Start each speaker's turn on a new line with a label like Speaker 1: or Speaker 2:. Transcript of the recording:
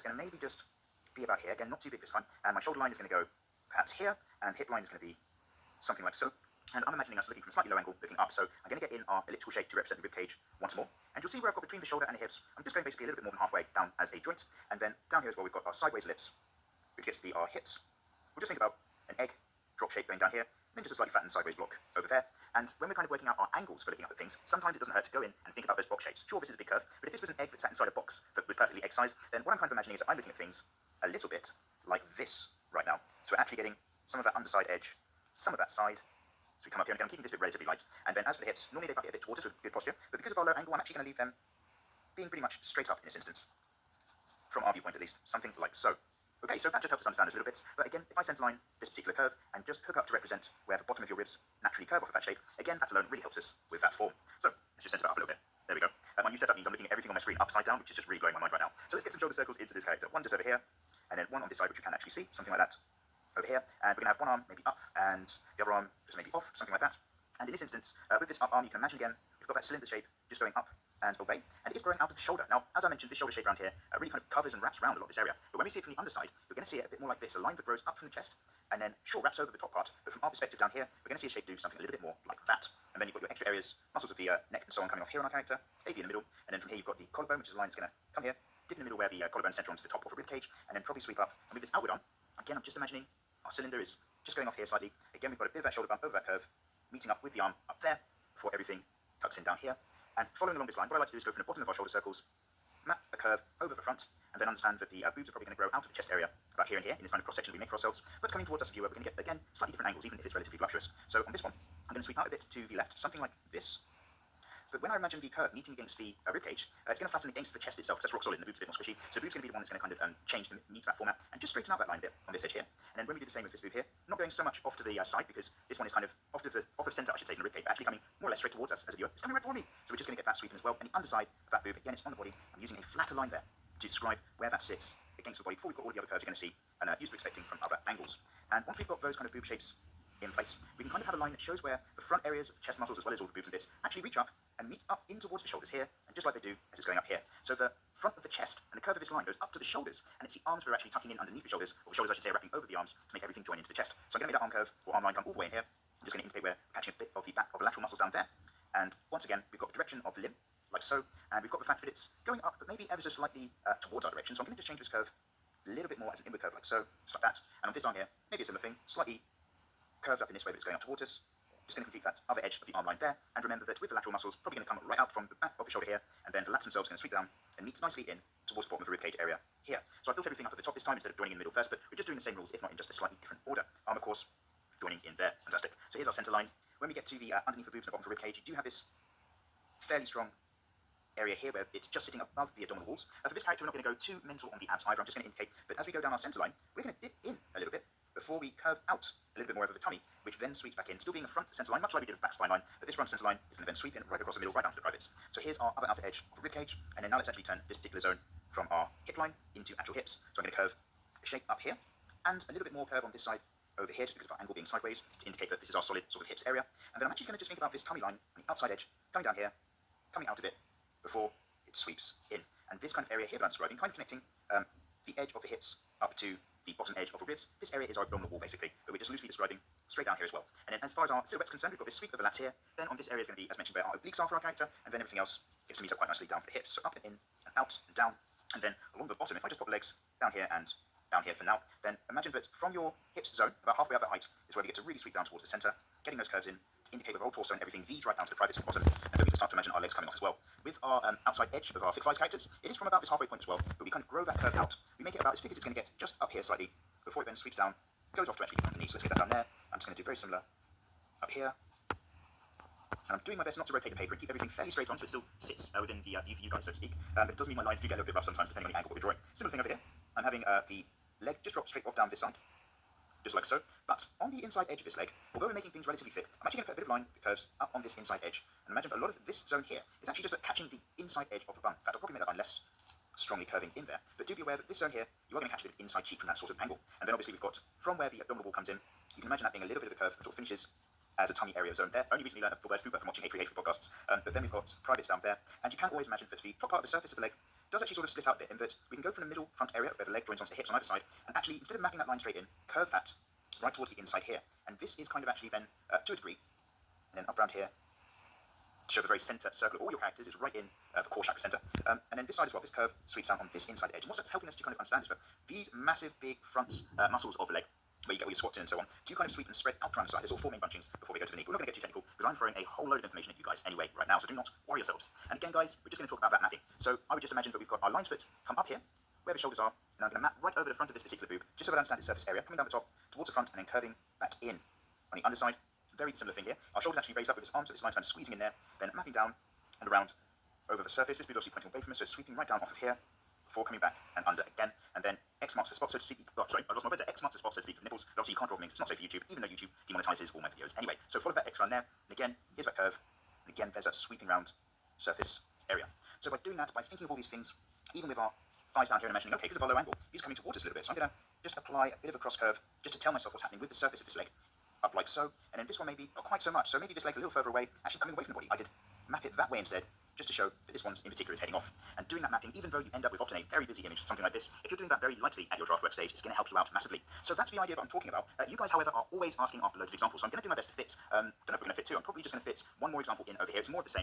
Speaker 1: going to maybe just be about here. Again, not too big this time. And my shoulder line is going to go perhaps here, and hip line is going to be something like so. And I'm imagining us looking from a slightly low angle, looking up. So I'm going to get in our elliptical shape to represent the rib cage once more. And you'll see where I've got between the shoulder and the hips, I'm just going basically a little bit more than halfway down as a joint. And then down here as well, we've got our sideways ellipse, which gets to be our hips. We'll just think about an egg drop shape going down here, and then just a slightly flattened sideways block over there. And when we're kind of working out our angles for looking up at things, sometimes it doesn't hurt to go in and think about those box shapes. Sure, this is a big curve, but if this was an egg that sat inside a box that was perfectly egg size, then what I'm kind of imagining is that I'm looking at things a little bit like this right now. So we're actually getting some of that underside edge, some of that side. So we come up here, and I'm keeping this bit relatively light. And then as for the hips, normally they bucket a bit towards us with good posture, but because of our low angle, I'm actually going to leave them being pretty much straight up in this instance, from our viewpoint at least, something like so. Okay, so that just helps us understand this a little bit, but again, if I centerline this particular curve and just hook up to represent where the bottom of your ribs naturally curve off of that shape, again, that alone really helps us with that form. So let's just center that up a little bit. There we go. My new setup means I'm looking at everything on my screen upside down, which is just really blowing my mind right now. So let's get some shoulder circles into this character. One just over here, and then one on this side, which you can actually see, something like that over here. And we're going to have one arm maybe up, and the other arm just maybe off, something like that. And in this instance, with this up arm, you can imagine again, we've got that cylinder shape just going up and away, and it is growing out of the shoulder. Now, as I mentioned, this shoulder shape around here really kind of covers and wraps around a lot of this area. But when we see it from the underside, we're going to see it a bit more like this, a line that grows up from the chest, and then sure wraps over the top part. But from our perspective down here, we're going to see a shape do something a little bit more like that. And then you've got your extra areas, muscles of the neck and so on coming off here on our character, maybe in the middle, and then from here you've got the collarbone, which is a line that's going to come here, dip in the middle where the collarbone center onto the top of a rib cage, and then probably sweep up and move this outward arm. Again, I'm just imagining our cylinder is just going off here slightly. Again, we've got a bit of that shoulder bump over that curve, meeting up with the arm up there before everything tucks in down here. And following along this line, what I like to do is go from the bottom of our shoulder circles, map a curve over the front, and then understand that the boobs are probably going to grow out of the chest area about here and here in this kind of cross section we make for ourselves. But coming towards us, viewer, we're going to get again slightly different angles, even if it's relatively voluptuous. So on this one, I'm going to sweep out a bit to the left, something like this. But when I imagine the curve meeting against the rib cage, it's going to flatten against the chest itself, because that's rock solid and the boob's a bit more squishy. So the boob's going to be the one that's going to kind of change the meat to that format and just straighten out that line a bit on this edge here. And then when we do the same with this boob here, not going so much off to the side, because this one is kind of off of center, I should say, in the rib cage, but actually coming more or less straight towards us as a viewer. It's coming right for me. So we're just going to get that sweeping as well. And the underside of that boob, again, it's on the body. I'm using a flatter line there to describe where that sits against the body before we've got all the other curves you're going to see and used to expecting from other angles. And once we've got those kind of boob shapes in place, we can kind of have a line that shows where the front areas of the chest muscles as well as all the boobs and bits actually reach up and meet up in towards the shoulders here, and just like they do as it's going up here. So the front of the chest and the curve of this line goes up to the shoulders, and it's the arms that are actually tucking in underneath the shoulders, or the shoulders I should say, wrapping over the arms to make everything join into the chest. So I'm going to make that arm curve or arm line come all the way in here. I'm just going to indicate where we're catching a bit of the back of the lateral muscles down there. And once again, we've got the direction of the limb, like so, and we've got the fact that it's going up, but maybe ever so slightly towards our direction. So I'm going to just change this curve a little bit more as an inward curve, like so, just like that. And on this arm here, maybe a similar thing, slightly curved up in this way that it's going up towards us. Just going to complete that other edge of the arm line there, and remember that with the lateral muscles, probably going to come right out from the back of the shoulder here, and then the lats themselves are going to sweep down and meet nicely in towards the bottom of the ribcage area here. So I built everything up at the top this time instead of joining in the middle first, but we're just doing the same rules, if not in just a slightly different order. Arm, of course, joining in there. Fantastic. So here's our center line. When we get to the underneath the boobs and the bottom of the ribcage, you do have this fairly strong area here where it's just sitting above the abdominal walls. For this character, we're not going to go too mental on the abs either. I'm just going to indicate that as we go down our center line, we're going to dip in a little bit before we curve out a little bit more over the tummy, which then sweeps back in, still being the front center line, much like we did with the back spine line, but this front center line is going to then sweep in right across the middle, right down to the privates. So here's our other outer edge of the rib cage, and then now let's actually turn this particular zone from our hip line into actual hips. So I'm going to curve a shape up here, and a little bit more curve on this side over here, just because of our angle being sideways, to indicate that this is our solid sort of hips area. And then I'm actually going to just think about this tummy line on the outside edge, coming down here, coming out of it, before it sweeps in. And this kind of area here that I'm describing, kind of connecting the edge of the hips up to the bottom edge of the ribs. This area is our abdominal wall, basically, but we're just loosely describing straight down here as well. And then as far as our silhouette's concerned, we've got this sweep of the lats here. Then on this area is going to be, as mentioned, where our obliques are for our character, and then everything else gets to meet up quite nicely down for the hips. So up and in, and out and down. And then along the bottom, if I just pop the legs down here and down here for now, then imagine that from your hips zone, about halfway up that height, is where we get to really sweep down towards the center, getting those curves in to indicate the whole torso and everything V's right down to the privates at the bottom. And then we can start to imagine our legs coming off as well. With our outside edge of our fixed eyes characters, it is from about this halfway point as well, but we kind of grow that curve out. We make it about as big as it's going to get just up here slightly, before it then sweeps down, goes off to actually become the knee. So let's get that down there. I'm just going to do very similar up here. And I'm doing my best not to rotate the paper and keep everything fairly straight on so it still sits within the view for you guys, so to speak. But it does mean my lines do get a little bit rough sometimes, depending on the angle that we're drawing. Similar thing over here. I'm having the leg just drop straight off down this side, just like so. But on the inside edge of this leg, although we're making things relatively thick, I'm actually going to put a bit of line that curves up on this inside edge. And imagine that a lot of this zone here is actually just catching the inside edge of the bum. In fact, I'll probably make that line less strongly curving in there. But do be aware that this zone here, you are going to catch a bit of inside cheek from that sort of angle. And then obviously we've got, from where the abdominal wall comes in, you can imagine that being a little bit of a curve that sort of finishes as a tummy area zone there. Only recently learned a full-bird fupa from watching H3H podcasts. But then we've got privates down there. And you can always imagine that the top part of the surface of the leg does actually sort of split out a bit in that we can go from the middle front area where the leg joins onto the hips on either side, and actually, instead of mapping that line straight in, curve that right towards the inside here. And this is kind of actually then, to a degree, and then up around here, to show the very centre circle of all your characters is right in the core chakra centre. And then this side as well, this curve sweeps down on this inside edge. And what that's helping us to kind of understand is that these massive, big front muscles of the leg, where you get all your squats in and so on, do kind of sweep and spread out around the side. There's all four main bunchings before we go to the knee. But we're not going to get too technical because I'm throwing a whole load of information at you guys anyway right now, so do not worry yourselves. And again, guys, we're just going to talk about that mapping. So I would just imagine that we've got our lines foot come up here, where the shoulders are, and I'm going to map right over the front of this particular boob, just so I understand its surface area, coming down the top, towards the front, and then curving back in. On the underside, very similar thing here. Our shoulders actually raised up with this arm, so this line's kind of squeezing in there, then mapping down and around over the surface. This boob obviously pointing away from us, so sweeping right down off of here, before coming back and under again, and then X marks the spot, so to speak. Oh, sorry, I lost my words there. X marks the spot, so to speak, for the nipples. But obviously, you can't draw them in, 'cause it's not safe for YouTube, even though YouTube demonetizes all my videos anyway. So follow that X around there, and again, here's that curve, and again, there's that sweeping round surface area. So by doing that, by thinking of all these things, even with our thighs down here and imagining, okay, because of our low angle, he's coming towards us a little bit, so I'm going to just apply a bit of a cross curve, just to tell myself what's happening with the surface of this leg, up like so, and then this one maybe not quite so much, so maybe this leg's a little further away, actually coming away from the body. I could map it that way instead, just to show that this one's in particular is heading off. And doing that mapping, even though you end up with often a very busy image, something like this, if you're doing that very lightly at your draft work stage, it's going to help you out massively. So that's the idea that I'm talking about. You guys, however, are always asking after loads of examples, so I'm going to do my best to fit, don't know if we're going to fit two, I'm probably just going to fit one more example in over here. It's more of the same,